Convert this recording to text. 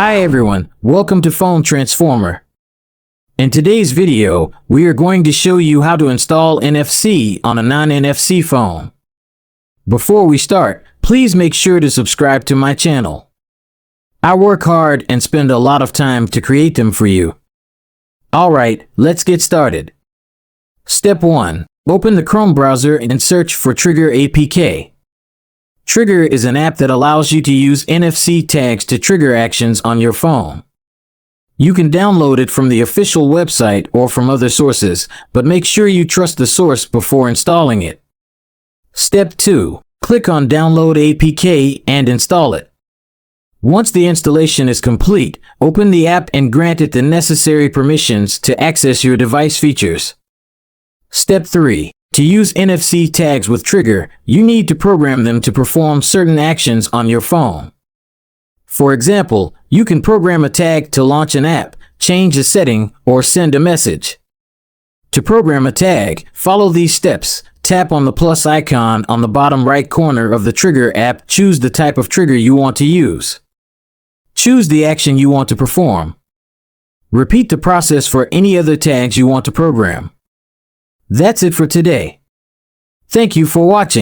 Hi everyone, welcome to Phone Transformer. In today's video, we are going to show you how to install NFC on a non-NFC phone. Before we start, please make sure to subscribe to my channel. I work hard and spend a lot of time to create them for you. Alright, let's get started. Step 1. Open the Chrome browser and search for Trigger APK. Trigger is an app that allows you to use NFC tags to trigger actions on your phone. You can download it from the official website or from other sources, but make sure you trust the source before installing it. Step 2. Click on Download APK and install it. Once the installation is complete, open the app and grant it the necessary permissions to access your device features. Step 3. To use NFC tags with Trigger, you need to program them to perform certain actions on your phone. For example, you can program a tag to launch an app, change a setting, or send a message. To program a tag, follow these steps. Tap on the plus icon on the bottom right corner of the Trigger app. Choose the type of trigger you want to use. Choose the action you want to perform. Repeat the process for any other tags you want to program. That's it for today. Thank you for watching.